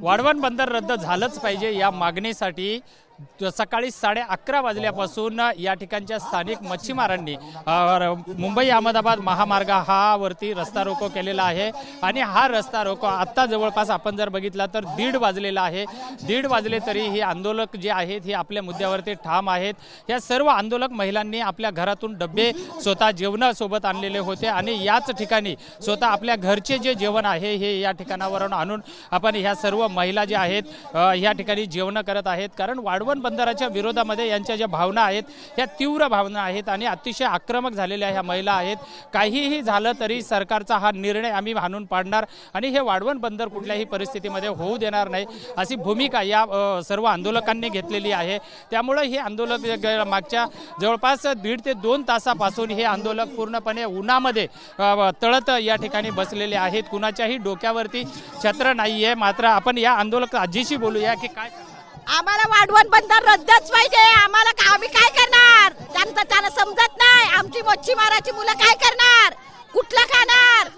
वाढवण बंदर रद्द झालंच पाहिजे या मागणीसाठी सकाळी 11:30 वाजल्यापासून या ठिकाणच्या स्थानिक मच्छीमारांनी मुंबई अहमदाबाद महामार्ग हा वरती रस्ता रोको केलेला आहे आणि हा रस्ता रोको आत्ता जवळपास आपण जर बघितला तर 1:30 वाजलेला आहे। 1:30 वाजले तरी ही आंदोलक जे आहेत हे आपल्या मुद्द्यावरती ठाम आहेत। या सर्व आंदोलक महिलांनी आपल्या घरातून डबे स्वतः जेवणासोबत आणलेले होते आणि याच ठिकाणी स्वतः आपल्या घरचे जे जेवण आहे हे या ठिकाणावरून आणून आपण ह्या सर्व महिला जे आहेत या ठिकाणी जेवण करत आहेत। कारण वाढवण बंदराच्या विरोधामध्ये यांच्या ज्या भावना आहेत त्या तीव्र भावना आहेत आणि अतिशय आक्रमक झालेल्या ह्या महिला आहेत। काहीही झालं तरी सरकारचा हा निर्णय आम्ही हाणून पाडणार आणि हे वाढवण बंदर कुठल्याही परिस्थितीमध्ये होऊ देणार नाही अशी भूमिका या सर्व आंदोलकांनी घेतलेली आहे। त्यामुळे हे आंदोलक मागच्या जवळपास 1.5 ते 2 तासापासून हे आंदोलक पूर्णपणे उन्हामध्ये तळत या ठिकाणी बसलेले आहेत। कुणाच्याही डोक्यावरती छत्र नाहीये। मात्र आपण या आंदोलक आजीशी बोलूया की काय आम्हाला वाढवण बंदर रद्दच पाहिजे। आम्ही काय करणार त्यांना समजत नाही। आमची मच्छीमाराची मुलं काय करणार, कुठलं खाणार?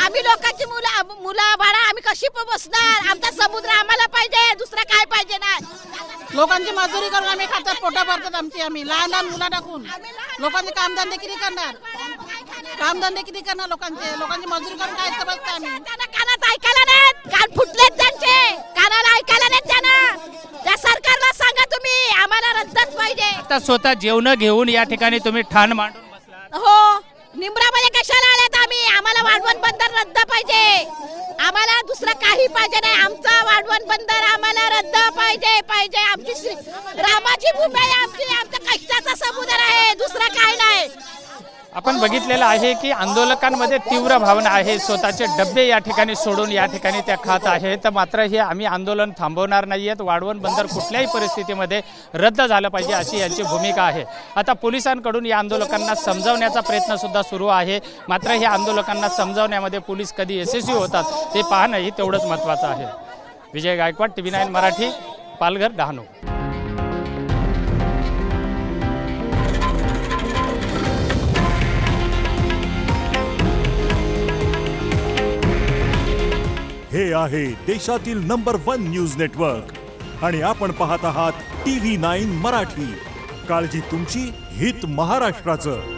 आम्ही लोकांची मुलं बाळा आम्ही कशी बसणार? आमचा समुद्र आम्हाला पाहिजे, दुसरं काय पाहिजे नाही। लोकांची मजुरी करून आम्ही खातात, पोटा भरतात आमची। आम्ही लहान मुलं टाकून लोकांचे कामधंदे किती करणार? लोकांची मजुरी करून काय बसतो आम्ही? कानात ऐकायला नाहीत, कान फुटलेत त्यांचे, कानाला ऐकायला नाहीत त्यांना। त्या सरकारला सांगा तुम्ही आम्हाला रद्दच पाहिजे। आता स्वतः जेवण घेऊन या ठिकाणी तुम्ही ठाण मांडून बसलात। हो, निंबरामध्ये कशाला आलेत आम्ही? आम्हाला वाढवण बंदर रद्द पाहिजे। आम्हाला दुसरं काही पाहिजे नाही। आमचा वाढवण बंदर आम्हाला रद्द पाहिजे। आमची रामाची भूमी आहे, आमच्या कष्टाचा समुद्र आहे, दुसरा काय नाही। आपण बघितलेलं आहे की आंदोलकांमध्ये तीव्र भावना आहे। स्वतःचे डबे या ठिकाणी सोडून या ठिकाणी त्या खात आहेत। मात्र हे आम्ही आंदोलन थांबवणार नाहीयेत। वाढवण बंदर कुठल्याही परिस्थितीमध्ये रद्द झालं पाहिजे अशी यांची भूमिका आहे। आता पोलिसांकडून या आंदोलकांना समजावण्याचा प्रयत्न सुद्धा सुरू आहे। मात्र हे आंदोलकांना समजावण्यामध्ये पोलीस कधी यशस्वी होतात ते पाहणंही तेवढंच महत्त्वाचं आहे। विजय गायकवाड, TV9 मराठी, पालघर, डहाणू। हे आहे देशातील नंबर 1 न्यूज नेटवर्क आणि आपण पाहत आहात TV9 मराठी। काळजी तुमची, हित महाराष्ट्राचं।